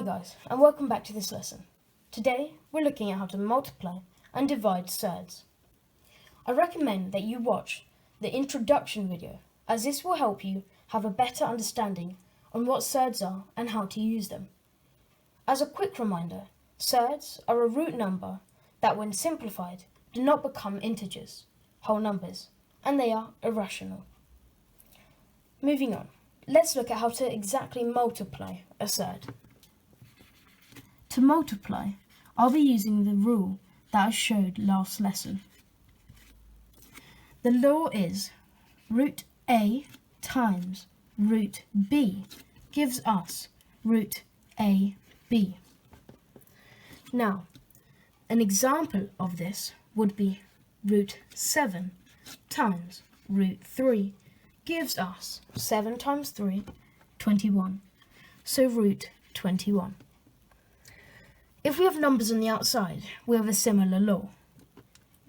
guys, and welcome back to this lesson. Today we're looking at how to multiply and divide surds. I recommend that you watch the introduction video, as this will help you have a better understanding on what surds are and how to use them. As a quick reminder, surds are a root number that when simplified do not become integers, whole numbers, and they are irrational. Moving on, let's look at how to exactly multiply a surd. To multiply, I'll be using the rule that I showed last lesson. The law is root A times root B gives us root AB. Now, an example of this would be root 7 times root 3 gives us 7 times 3, 21. So root 21. If we have numbers on the outside, we have a similar law.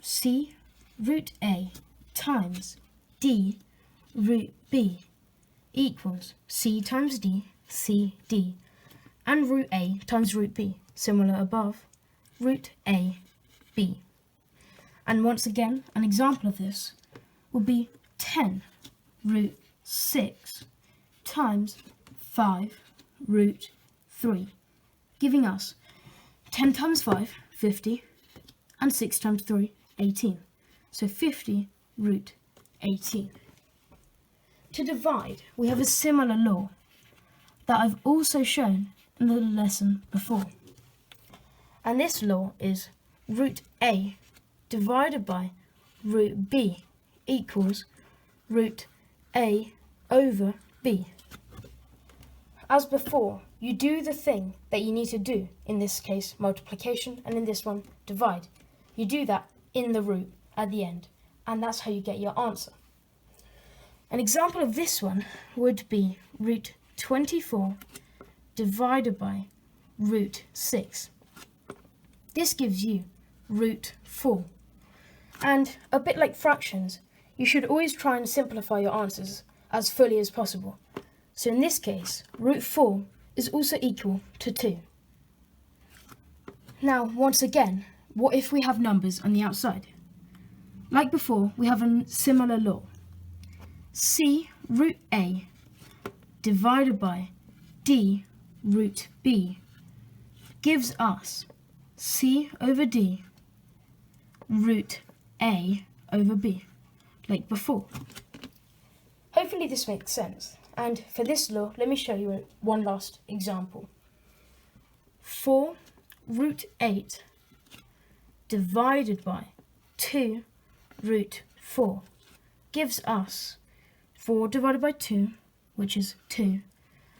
C root A times D root B equals C times D, C, D, and root A times root B, similar above, root A, B. And once again, an example of this will be 10 root 6 times 5 root 3, giving us 10 times 5, 50, and 6 times 3, 18. So 50 root 18. To divide, we have a similar law that I've also shown in the lesson before. And this law is root A divided by root B equals root A over B. As before, you do the thing that you need to do, in this case multiplication, and in this one divide. You do that in the root at the end, and that's how you get your answer. An example of this one would be root 24 divided by root 6. This gives you root 4. And a bit like fractions, you should always try and simplify your answers as fully as possible. So in this case, root 4 is also equal to 2. Now, once again, what if we have numbers on the outside? Like before, we have a similar law. C root A divided by D root B gives us C over D root A over B, like before. Hopefully this makes sense. And for this law, let me show you one last example. 4 root 8 divided by 2 root 4 gives us 4 divided by 2, which is 2,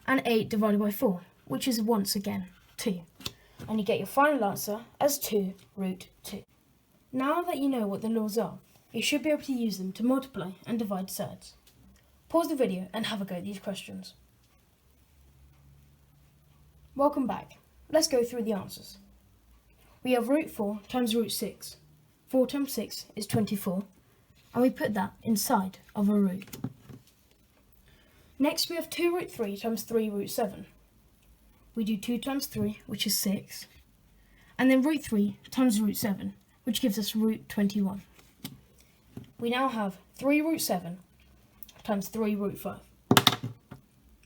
and 8 divided by 4, which is once again 2. And you get your final answer as 2 root 2. Now that you know what the laws are, you should be able to use them to multiply and divide surds. Pause the video and have a go at these questions. Welcome back. Let's go through the answers. We have root 4 times root 6. 4 times 6 is 24, and we put that inside of a root. Next we have 2 root 3 times 3 root 7. We do 2 times 3, which is 6, and then root 3 times root 7, which gives us root 21. We now have 3 root 7 times 3 root 5.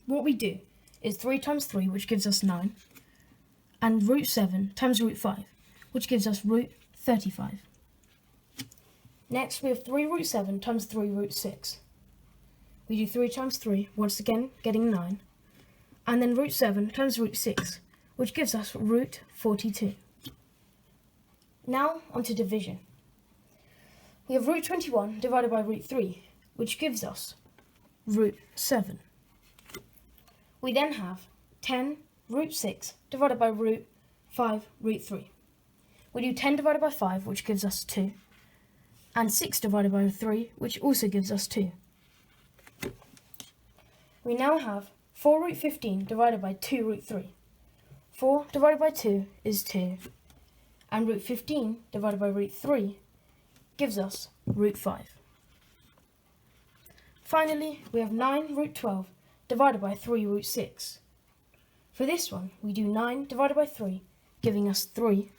What we do is 3 times 3, which gives us 9, and root 7 times root 5, which gives us root 35. Next we have 3 root 7 times 3 root 6. We do 3 times 3, once again getting 9, and then root 7 times root 6, which gives us root 42. Now onto division. We have root 21 divided by root 3, which gives us root 7. We then have 10 root 6 divided by root 5 root 3. We do 10 divided by 5, which gives us 2, and 6 divided by 3, which also gives us 2. We now have 4 root 15 divided by 2 root 3. 4 divided by 2 is 2, and root 15 divided by root 3 gives us root 5. Finally, we have 9 root 12 divided by 3 root 6. For this one, we do 9 divided by 3, giving us 3,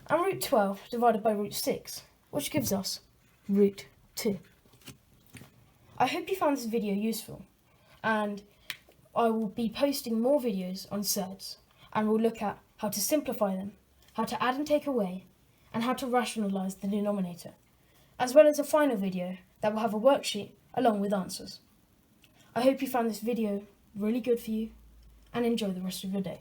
and root 12 divided by root 6, which gives us root 2. I hope you found this video useful, and I will be posting more videos on surds, and we'll look at how to simplify them, how to add and take away, and how to rationalise the denominator, as well as a final video that will have a worksheet along with answers. I hope you found this video really good for you, and enjoy the rest of your day.